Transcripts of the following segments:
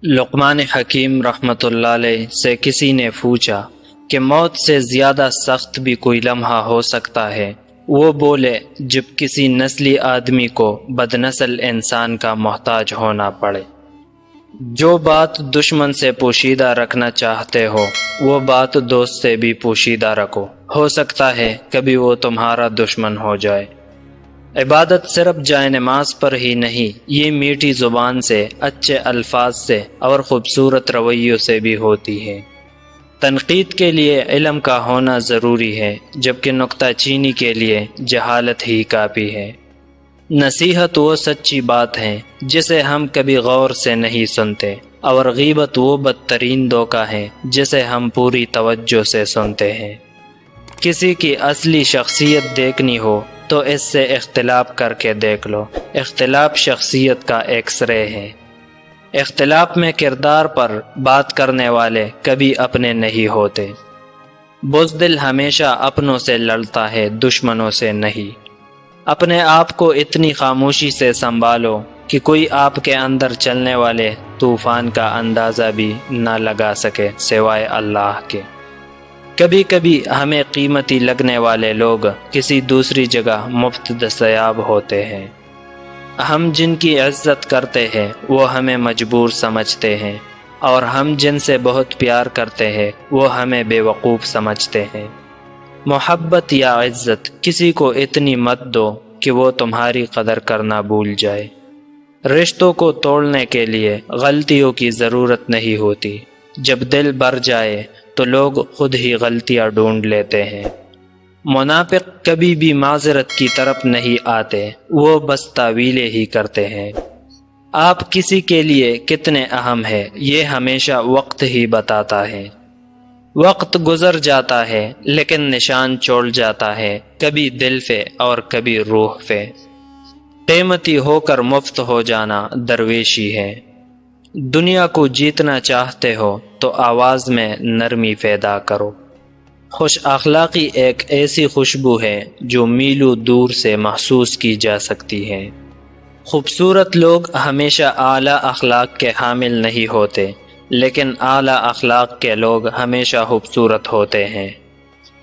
لقمان حکیم رحمۃ اللہ علیہ سے کسی نے پوچھا کہ موت سے زیادہ سخت بھی کوئی لمحہ ہو سکتا ہے؟ وہ بولے، جب کسی نسلی آدمی کو بدنسل انسان کا محتاج ہونا پڑے۔ جو بات دشمن سے پوشیدہ رکھنا چاہتے ہو وہ بات دوست سے بھی پوشیدہ رکھو، ہو سکتا ہے کبھی وہ تمہارا دشمن ہو جائے۔ عبادت صرف جائے نماز پر ہی نہیں، یہ میٹھی زبان سے، اچھے الفاظ سے اور خوبصورت رویوں سے بھی ہوتی ہے۔ تنقید کے لیے علم کا ہونا ضروری ہے، جبکہ نکتہ چینی کے لیے جہالت ہی کافی ہے۔ نصیحت وہ سچی بات ہے جسے ہم کبھی غور سے نہیں سنتے، اور غیبت وہ بدترین دھوکہ ہے جسے ہم پوری توجہ سے سنتے ہیں۔ کسی کی اصلی شخصیت دیکھنی ہو تو اس سے اختلاف کر کے دیکھ لو۔ اختلاف شخصیت کا ایکس رے ہے۔ اختلاف میں کردار پر بات کرنے والے کبھی اپنے نہیں ہوتے۔ بزدل ہمیشہ اپنوں سے لڑتا ہے، دشمنوں سے نہیں۔ اپنے آپ کو اتنی خاموشی سے سنبھالو کہ کوئی آپ کے اندر چلنے والے طوفان کا اندازہ بھی نہ لگا سکے سوائے اللہ کے۔ کبھی کبھی ہمیں قیمتی لگنے والے لوگ کسی دوسری جگہ مفت دستیاب ہوتے ہیں۔ ہم جن کی عزت کرتے ہیں وہ ہمیں مجبور سمجھتے ہیں، اور ہم جن سے بہت پیار کرتے ہیں وہ ہمیں بے وقوف سمجھتے ہیں۔ محبت یا عزت کسی کو اتنی مت دو کہ وہ تمہاری قدر کرنا بھول جائے۔ رشتوں کو توڑنے کے لیے غلطیوں کی ضرورت نہیں ہوتی، جب دل بھر جائے تو لوگ خود ہی غلطیاں ڈھونڈ لیتے ہیں۔ منافق کبھی بھی معذرت کی طرف نہیں آتے، وہ بس تعویلیں ہی کرتے ہیں۔ آپ کسی کے لیے کتنے اہم ہیں یہ ہمیشہ وقت ہی بتاتا ہے۔ وقت گزر جاتا ہے لیکن نشان چھوڑ جاتا ہے، کبھی دل پہ اور کبھی روح پہ۔ قیمتی ہو کر مفت ہو جانا درویشی ہے۔ دنیا کو جیتنا چاہتے ہو تو آواز میں نرمی پیدا کرو۔ خوش اخلاقی ایک ایسی خوشبو ہے جو میلوں دور سے محسوس کی جا سکتی ہے۔ خوبصورت لوگ ہمیشہ اعلیٰ اخلاق کے حامل نہیں ہوتے، لیکن اعلیٰ اخلاق کے لوگ ہمیشہ خوبصورت ہوتے ہیں۔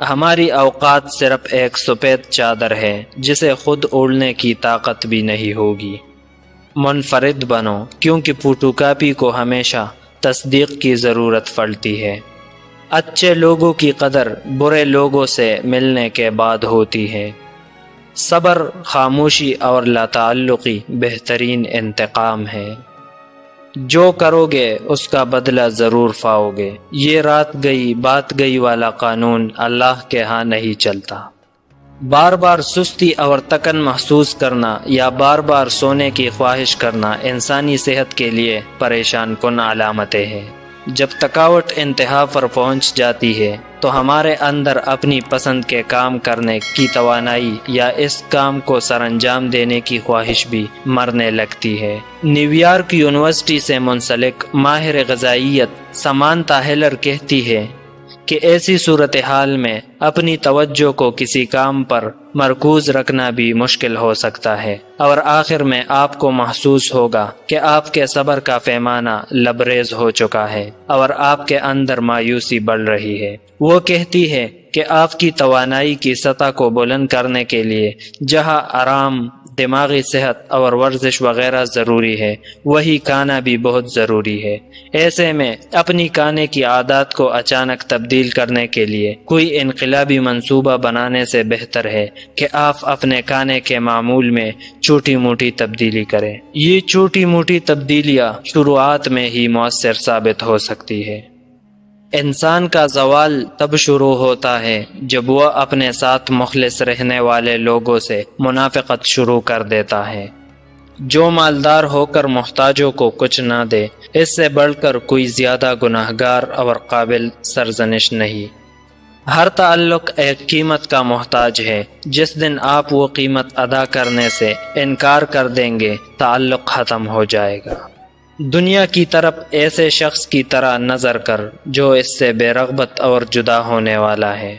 ہماری اوقات صرف ایک سفید چادر ہے جسے خود اوڑھنے کی طاقت بھی نہیں ہوگی۔ منفرد بنو، کیونکہ فوٹو کاپی کو ہمیشہ تصدیق کی ضرورت پڑتی ہے۔ اچھے لوگوں کی قدر برے لوگوں سے ملنے کے بعد ہوتی ہے۔ صبر، خاموشی اور لا تعلقی بہترین انتقام ہے۔ جو کرو گے اس کا بدلہ ضرور پاؤ گے۔ یہ رات گئی بات گئی والا قانون اللہ کے ہاں نہیں چلتا۔ بار بار سستی اور تکن محسوس کرنا یا بار بار سونے کی خواہش کرنا انسانی صحت کے لیے پریشان کن علامتیں ہیں۔ جب تھکاوٹ انتہا پر پہنچ جاتی ہے تو ہمارے اندر اپنی پسند کے کام کرنے کی توانائی یا اس کام کو سر انجام دینے کی خواہش بھی مرنے لگتی ہے۔ نیو یارک یونیورسٹی سے منسلک ماہر غذائیت سمانتا ہیلر کہتی ہے کہ ایسی صورتحال میں اپنی توجہ کو کسی کام پر مرکوز رکھنا بھی مشکل ہو سکتا ہے، اور آخر میں آپ کو محسوس ہوگا کہ آپ کے صبر کا پیمانہ لبریز ہو چکا ہے اور آپ کے اندر مایوسی بڑھ رہی ہے۔ وہ کہتی ہے کہ آپ کی توانائی کی سطح کو بلند کرنے کے لیے جہاں آرام، دماغی صحت اور ورزش وغیرہ ضروری ہے، وہی کھانا بھی بہت ضروری ہے۔ ایسے میں اپنی کھانے کی عادات کو اچانک تبدیل کرنے کے لیے کوئی انقلابی منصوبہ بنانے سے بہتر ہے کہ آپ اپنے کھانے کے معمول میں چھوٹی موٹی تبدیلی کریں۔ یہ چھوٹی موٹی تبدیلیاں شروعات میں ہی مؤثر ثابت ہو سکتی ہے۔ انسان کا زوال تب شروع ہوتا ہے جب وہ اپنے ساتھ مخلص رہنے والے لوگوں سے منافقت شروع کر دیتا ہے۔ جو مالدار ہو کر محتاجوں کو کچھ نہ دے، اس سے بڑھ کر کوئی زیادہ گناہگار اور قابل سرزنش نہیں۔ ہر تعلق ایک قیمت کا محتاج ہے۔ جس دن آپ وہ قیمت ادا کرنے سے انکار کر دیں گے، تعلق ختم ہو جائے گا۔ دنیا کی طرف ایسے شخص کی طرح نظر کر جو اس سے بے رغبت اور جدا ہونے والا ہے۔